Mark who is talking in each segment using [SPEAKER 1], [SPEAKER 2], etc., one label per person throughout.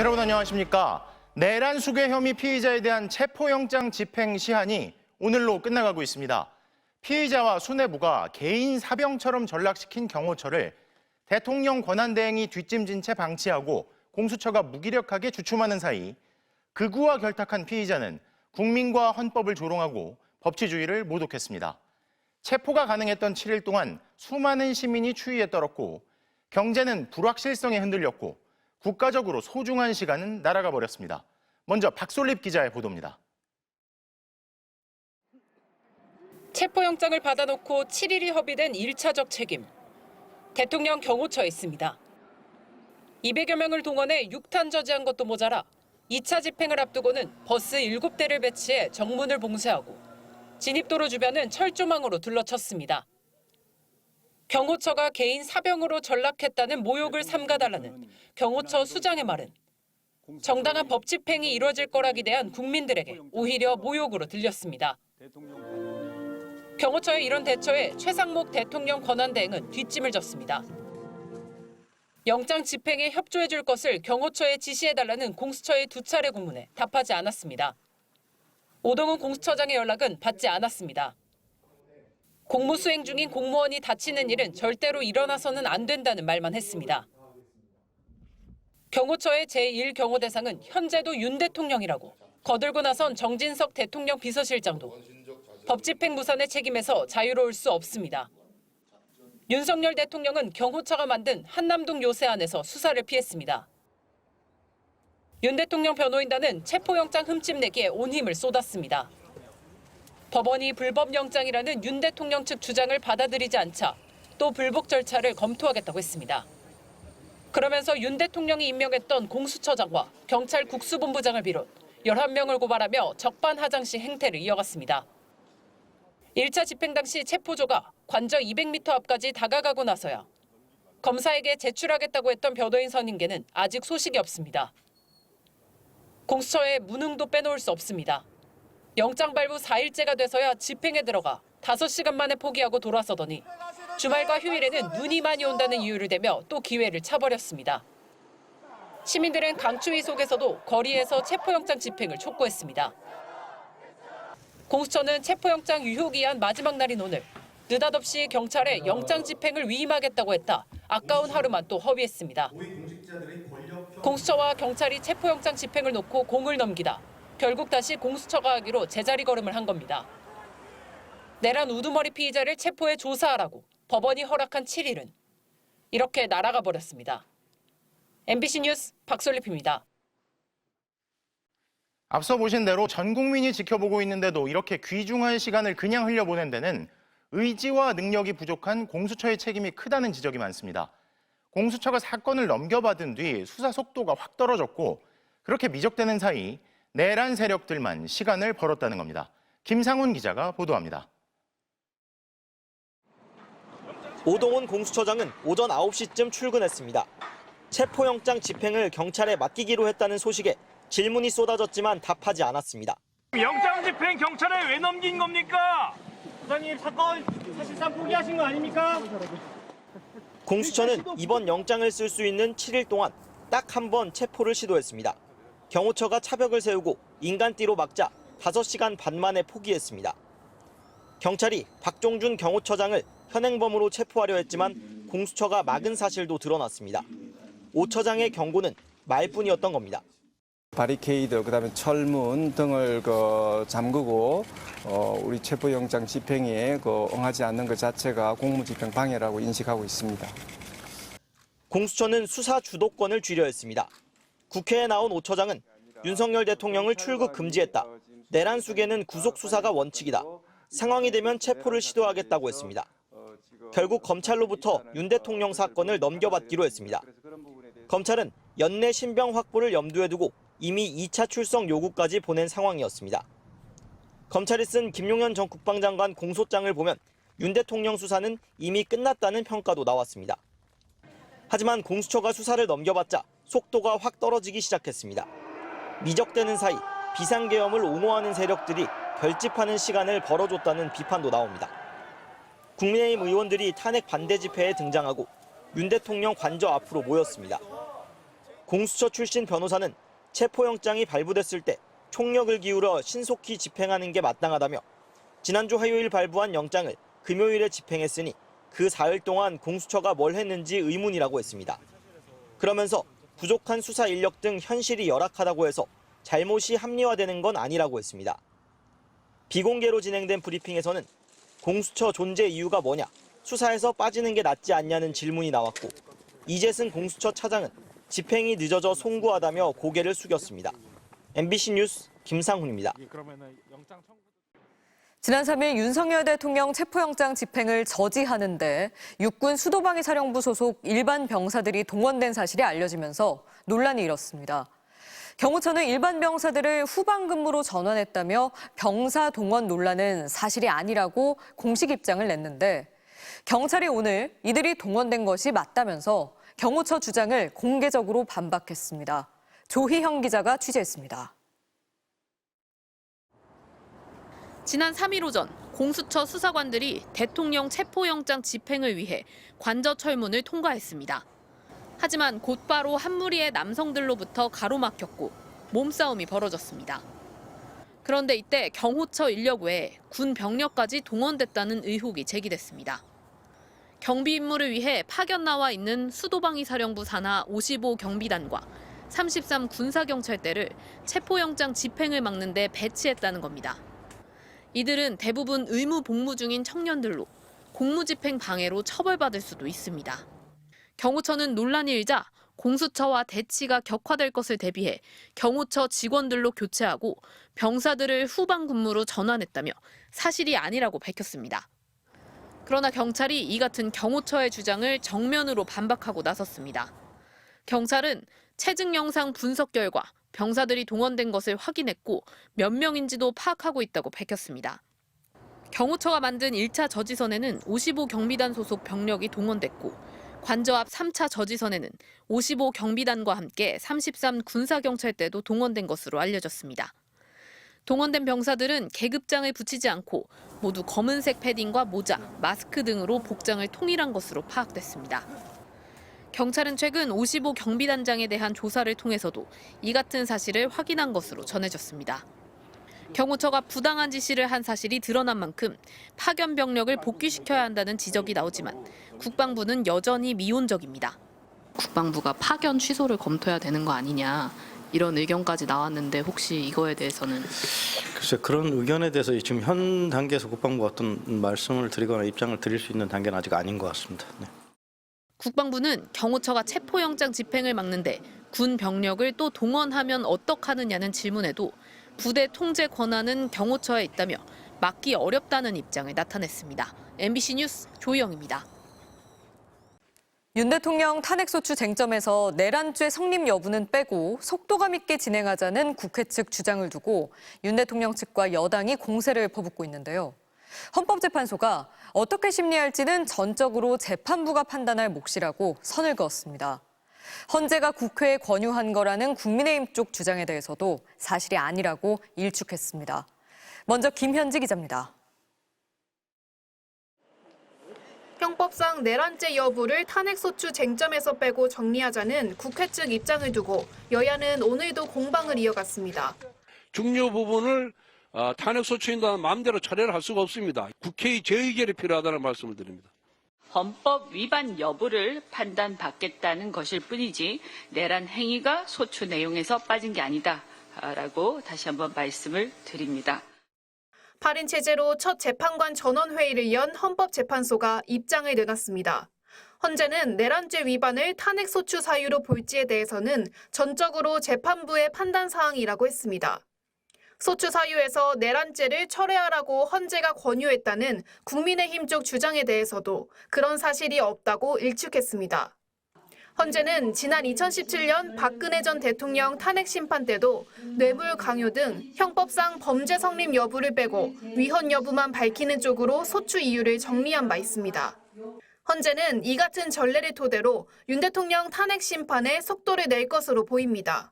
[SPEAKER 1] 여러분 안녕하십니까? 내란 수괴 혐의 피의자에 대한 체포영장 집행 시한이 오늘로 끝나가고 있습니다. 피의자와 수뇌부가 개인 사병처럼 전락시킨 경호처를 대통령 권한대행이 뒷짐진 채 방치하고 공수처가 무기력하게 주춤하는 사이 극우와 결탁한 피의자는 국민과 헌법을 조롱하고 법치주의를 모독했습니다. 체포가 가능했던 7일 동안 수많은 시민이 추위에 떨었고 경제는 불확실성에 흔들렸고 국가적으로 소중한 시간은 날아가 버렸습니다. 먼저 박솔립 기자의 보도입니다.
[SPEAKER 2] 체포영장을 받아놓고 7일이 허비된 1차적 책임. 대통령 경호처에 있습니다. 200여 명을 동원해 6탄 저지한 것도 모자라 2차 집행을 앞두고는 버스 7대를 배치해 정문을 봉쇄하고 진입도로 주변은 철조망으로 둘러쳤습니다. 경호처가 개인 사병으로 전락했다는 모욕을 삼가달라는 경호처 수장의 말은 정당한 법 집행이 이루어질 거라 기대한 국민들에게 오히려 모욕으로 들렸습니다. 경호처의 이런 대처에 최상목 대통령 권한대행은 뒷짐을 졌습니다. 영장 집행에 협조해 줄 것을 경호처에 지시해달라는 공수처의 2차례 공문에 답하지 않았습니다. 오동훈 공수처장의 연락은 받지 않았습니다. 공무 수행 중인 공무원이 다치는 일은 절대로 일어나서는 안 된다는 말만 했습니다. 경호처의 제1경호대상은 현재도 윤 대통령이라고 거들고 나선 정진석 대통령 비서실장도 법 집행 무산의 책임에서 자유로울 수 없습니다. 윤석열 대통령은 경호처가 만든 한남동 요새안에서 수사를 피했습니다. 윤 대통령 변호인단은 체포영장 흠집내기에 온 힘을 쏟았습니다. 법원이 불법영장이라는 윤 대통령 측 주장을 받아들이지 않자 또 불복 절차를 검토하겠다고 했습니다. 그러면서 윤 대통령이 임명했던 공수처장과 경찰 국수본부장을 비롯 11명을 고발하며 적반하장식 행태를 이어갔습니다. 1차 집행 당시 체포조가 관저 200m 앞까지 다가가고 나서야 검사에게 제출하겠다고 했던 변호인 선임계는 아직 소식이 없습니다. 공수처의 무능도 빼놓을 수 없습니다. 영장 발부 4일째가 돼서야 집행에 들어가 5시간 만에 포기하고 돌아서더니 주말과 휴일에는 눈이 많이 온다는 이유를 대며 또 기회를 차버렸습니다. 시민들은 강추위 속에서도 거리에서 체포영장 집행을 촉구했습니다. 공수처는 체포영장 유효기한 마지막 날인 오늘 느닷없이 경찰에 영장 집행을 위임하겠다고 했다. 아까운 하루만 또 허위했습니다. 공수처와 경찰이 체포영장 집행을 놓고 공을 넘기다 결국 다시 공수처가 하기로 제자리 걸음을 한 겁니다. 내란 우두머리 피의자를 체포해 조사하라고 법원이 허락한 7일은 이렇게 날아가 버렸습니다. MBC 뉴스 박솔립입니다.
[SPEAKER 1] 앞서 보신 대로 전 국민이 지켜보고 있는데도 이렇게 귀중한 시간을 그냥 흘려보낸 데는 의지와 능력이 부족한 공수처의 책임이 크다는 지적이 많습니다. 공수처가 사건을 넘겨받은 뒤 수사 속도가 확 떨어졌고 그렇게 미적대는 사이 내란 세력들만 시간을 벌었다는 겁니다. 김상훈 기자가 보도합니다.
[SPEAKER 3] 오동훈 공수처장은 오전 9시쯤 출근했습니다. 체포영장 집행을 경찰에 맡기기로 했다는 소식에 질문이 쏟아졌지만 답하지 않았습니다.
[SPEAKER 4] 영장 집행 경찰에 왜 넘긴 겁니까?
[SPEAKER 5] 부장님 사건 사실상 포기하신 거 아닙니까?
[SPEAKER 3] 공수처는 이번 영장을 쓸 수 있는 7일 동안 딱 한 번 체포를 시도했습니다. 경호처가 차벽을 세우고 인간띠로 막자 5시간 반 만에 포기했습니다. 경찰이 박종준 경호처장을 현행범으로 체포하려 했지만 공수처가 막은 사실도 드러났습니다. 오 처장의 경고는 말뿐이었던 겁니다.
[SPEAKER 6] 바리케이드, 그다음에 철문 등을 잠그고 우리 체포영장 집행에 응하지 않는 것 자체가 공무집행 방해라고 인식하고 있습니다.
[SPEAKER 3] 공수처는 수사 주도권을 쥐려 했습니다. 국회에 나온 오 처장은 윤석열 대통령을 출국 금지했다. 내란 수괴는 구속 수사가 원칙이다. 상황이 되면 체포를 시도하겠다고 했습니다. 결국 검찰로부터 윤 대통령 사건을 넘겨받기로 했습니다. 검찰은 연내 신병 확보를 염두에 두고 이미 2차 출석 요구까지 보낸 상황이었습니다. 검찰이 쓴 김용현 전 국방장관 공소장을 보면 윤 대통령 수사는 이미 끝났다는 평가도 나왔습니다. 하지만 공수처가 수사를 넘겨받자 속도가 확 떨어지기 시작했습니다. 미적대는 사이 비상계엄을 옹호하는 세력들이 결집하는 시간을 벌어줬다는 비판도 나옵니다. 국민의힘 의원들이 탄핵 반대 집회에 등장하고 윤 대통령 관저 앞으로 모였습니다. 공수처 출신 변호사는 체포영장이 발부됐을 때 총력을 기울여 신속히 집행하는 게 마땅하다며 지난주 화요일 발부한 영장을 금요일에 집행했으니 그 사흘 동안 공수처가 뭘 했는지 의문이라고 했습니다. 그러면서 부족한 수사 인력 등 현실이 열악하다고 해서 잘못이 합리화되는 건 아니라고 했습니다. 비공개로 진행된 브리핑에서는 공수처 존재 이유가 뭐냐, 수사에서 빠지는 게 낫지 않냐는 질문이 나왔고 이재승 공수처 차장은 집행이 늦어져 송구하다며 고개를 숙였습니다. MBC 뉴스 김상훈입니다.
[SPEAKER 7] 지난 3일 윤석열 대통령 체포영장 집행을 저지하는데 육군 수도방위 사령부 소속 일반 병사들이 동원된 사실이 알려지면서 논란이 일었습니다. 경호처는 일반 병사들을 후방 근무로 전환했다며 병사 동원 논란은 사실이 아니라고 공식 입장을 냈는데 경찰이 오늘 이들이 동원된 것이 맞다면서 경호처 주장을 공개적으로 반박했습니다. 조희형 기자가 취재했습니다.
[SPEAKER 8] 지난 3일 오전 공수처 수사관들이 대통령 체포영장 집행을 위해 관저 철문을 통과했습니다. 하지만 곧바로 한 무리의 남성들로부터 가로막혔고 몸싸움이 벌어졌습니다. 그런데 이때 경호처 인력 외에 군 병력까지 동원됐다는 의혹이 제기됐습니다. 경비 임무를 위해 파견 나와 있는 수도방위 사령부 산하 55 경비단과 33 군사경찰대를 체포영장 집행을 막는 데 배치했다는 겁니다. 이들은 대부분 의무 복무 중인 청년들로 공무집행 방해로 처벌받을 수도 있습니다. 경호처는 논란이 일자 공수처와 대치가 격화될 것을 대비해 경호처 직원들로 교체하고 병사들을 후방 근무로 전환했다며 사실이 아니라고 밝혔습니다. 그러나 경찰이 이 같은 경호처의 주장을 정면으로 반박하고 나섰습니다. 경찰은 체증 영상 분석 결과 병사들이 동원된 것을 확인했고 몇 명인지도 파악하고 있다고 밝혔습니다. 경호처가 만든 1차 저지선에는 55 경비단 소속 병력이 동원됐고 관저 앞 3차 저지선에는 55 경비단과 함께 33 군사경찰대도 동원된 것으로 알려졌습니다. 동원된 병사들은 계급장을 붙이지 않고 모두 검은색 패딩과 모자, 마스크 등으로 복장을 통일한 것으로 파악됐습니다. 경찰은 최근 55 경비단장에 대한 조사를 통해서도 이 같은 사실을 확인한 것으로 전해졌습니다. 경호처가 부당한 지시를 한 사실이 드러난 만큼 파견 병력을 복귀시켜야 한다는 지적이 나오지만 국방부는 여전히 미온적입니다.
[SPEAKER 9] 국방부가 파견 취소를 검토해야 되는 거 아니냐 이런 의견까지 나왔는데 혹시 이거에 대해서는?
[SPEAKER 10] 글쎄 그런 의견에 대해서 지금 현 단계에서 국방부가 어떤 말씀을 드리거나 입장을 드릴 수 있는 단계는 아직 아닌 것 같습니다. 네.
[SPEAKER 8] 국방부는 경호처가 체포영장 집행을 막는데 군 병력을 또 동원하면 어떡하느냐는 질문에도 부대 통제 권한은 경호처에 있다며 막기 어렵다는 입장을 나타냈습니다. MBC 뉴스 조희영입니다.
[SPEAKER 7] 윤 대통령 탄핵소추 쟁점에서 내란죄 성립 여부는 빼고 속도감 있게 진행하자는 국회 측 주장을 두고 윤 대통령 측과 여당이 공세를 퍼붓고 있는데요. 헌법재판소가 어떻게 심리할지는 전적으로 재판부가 판단할 몫이라고 선을 그었습니다. 헌재가 국회에 권유한 거라는 국민의힘 쪽 주장에 대해서도 사실이 아니라고 일축했습니다. 먼저 김현지 기자입니다.
[SPEAKER 11] 형법상 내란죄 여부를 탄핵소추 쟁점에서 빼고 정리하자는 국회 측 입장을 두고 여야는 오늘도 공방을 이어갔습니다.
[SPEAKER 12] 중요 부분을 탄핵소추인단 마음대로 처리를 할 수가 없습니다. 국회의 재의결이 필요하다는 말씀을 드립니다.
[SPEAKER 13] 헌법 위반 여부를 판단받겠다는 것일 뿐이지 내란 행위가 소추 내용에서 빠진 게 아니다라고 다시 한번 말씀을 드립니다.
[SPEAKER 11] 8인 체제로 첫 재판관 전원회의를 연 헌법재판소가 입장을 내놨습니다. 헌재는 내란죄 위반을 탄핵소추 사유로 볼지에 대해서는 전적으로 재판부의 판단 사항이라고 했습니다. 소추 사유에서 내란죄를 철회하라고 헌재가 권유했다는 국민의힘 쪽 주장에 대해서도 그런 사실이 없다고 일축했습니다. 헌재는 지난 2017년 박근혜 전 대통령 탄핵 심판 때도 뇌물 강요 등 형법상 범죄 성립 여부를 빼고 위헌 여부만 밝히는 쪽으로 소추 이유를 정리한 바 있습니다. 헌재는 이 같은 전례를 토대로 윤 대통령 탄핵 심판에 속도를 낼 것으로 보입니다.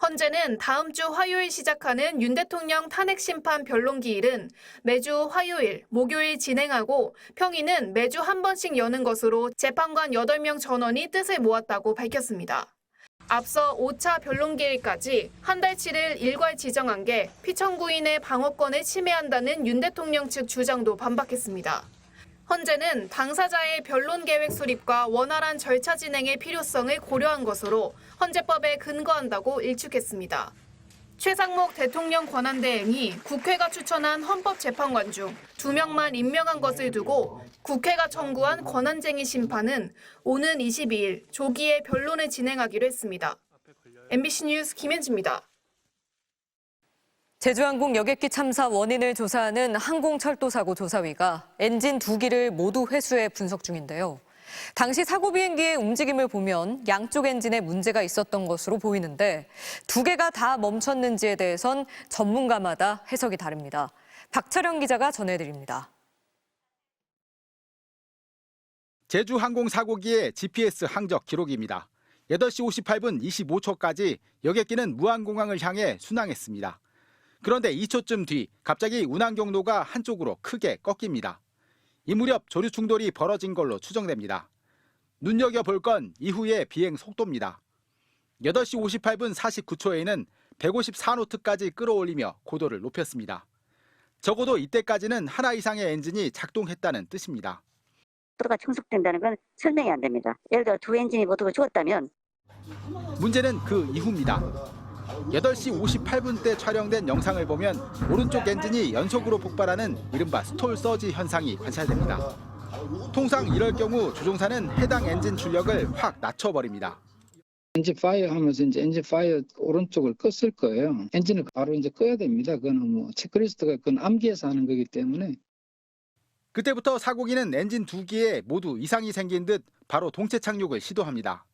[SPEAKER 11] 헌재는 다음 주 화요일 시작하는 윤 대통령 탄핵 심판 변론 기일은 매주 화요일, 목요일 진행하고 평일은 매주 한 번씩 여는 것으로 재판관 8명 전원이 뜻을 모았다고 밝혔습니다. 앞서 5차 변론기일까지 한 달치를 일괄 지정한 게 피청구인의 방어권을 침해한다는 윤 대통령 측 주장도 반박했습니다. 헌재는 당사자의 변론 계획 수립과 원활한 절차 진행의 필요성을 고려한 것으로 헌재법에 근거한다고 일축했습니다. 최상목 대통령 권한대행이 국회가 추천한 헌법재판관 중 2명만 임명한 것을 두고 국회가 청구한 권한쟁의 심판은 오는 22일 조기에 변론을 진행하기로 했습니다. MBC 뉴스 김현지입니다.
[SPEAKER 7] 제주항공 여객기 참사 원인을 조사하는 항공철도사고 조사위가 엔진 2기를 모두 회수해 분석 중인데요. 당시 사고 비행기의 움직임을 보면 양쪽 엔진에 문제가 있었던 것으로 보이는데 2개가 다 멈췄는지에 대해선 전문가마다 해석이 다릅니다. 박철영 기자가 전해드립니다.
[SPEAKER 14] 제주항공 사고기의 GPS 항적 기록입니다. 8시 58분 25초까지 여객기는 무안공항을 향해 순항했습니다. 그런데 2초쯤 뒤 갑자기 운항 경로가 한쪽으로 크게 꺾입니다. 이 무렵 조류 충돌이 벌어진 걸로 추정됩니다. 눈여겨볼 건 이후의 비행 속도입니다. 8시 58분 49초에는 154노트까지 끌어올리며 고도를 높였습니다. 적어도 이때까지는 하나 이상의 엔진이 작동했다는 뜻입니다.
[SPEAKER 15] 속도가 충족된다는 건 설명이 안 됩니다. 예를 들어 2 엔진이 모두가 죽었다면
[SPEAKER 14] 문제는 그 이후입니다. 8시 58분 때 촬영된 영상을 보면 오른쪽 엔진이 연속으로 폭발하는 이른바 스톨 서지 현상이 관찰됩니다. 통상 이럴 경우 조종사는 해당 엔진 출력을 확 낮춰버립니다.
[SPEAKER 16] 엔진 파이어 하면서 이제 엔진 파이어 오른쪽을 껐을 거예요. 엔진을 바로 이제 꺼야 됩니다. 그거는 뭐 체크리스트가 그건 암기해서 하는 거기 때문에.
[SPEAKER 14] 그때부터 사고기는 엔진 2기에 모두 이상이 생긴 듯 바로 동체 착륙을 시도합니다.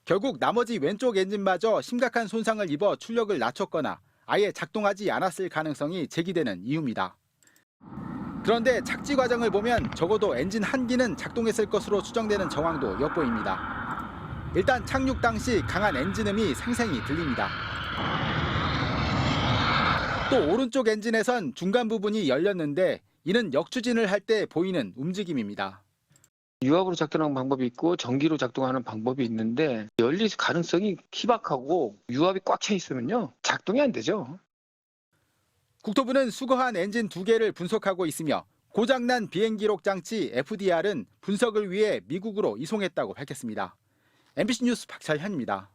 [SPEAKER 14] 결국 나머지 왼쪽 엔진마저 심각한 손상을 입어 출력을 낮췄거나 아예 작동하지 않았을 가능성이 제기되는 이유입니다. 그런데 착지 과정을 보면 적어도 엔진 한 기는 작동했을 것으로 추정되는 정황도 엿보입니다. 일단 착륙 당시 강한 엔진음이 생생히 들립니다. 또 오른쪽 엔진에선 중간 부분이 열렸는데 이는 역추진을 할 때 보이는 움직임입니다.
[SPEAKER 17] 유압으로 작동하는 방법이 있고 전기로 작동하는 방법이 있는데 열릴 가능성이 희박하고 유압이 꽉 차 있으면요 작동이 안 되죠.
[SPEAKER 14] 국토부는 수거한 엔진 2개를 분석하고 있으며 고장난 비행기록 장치 FDR은 분석을 위해 미국으로 이송했다고 밝혔습니다. MBC 뉴스 박철현입니다.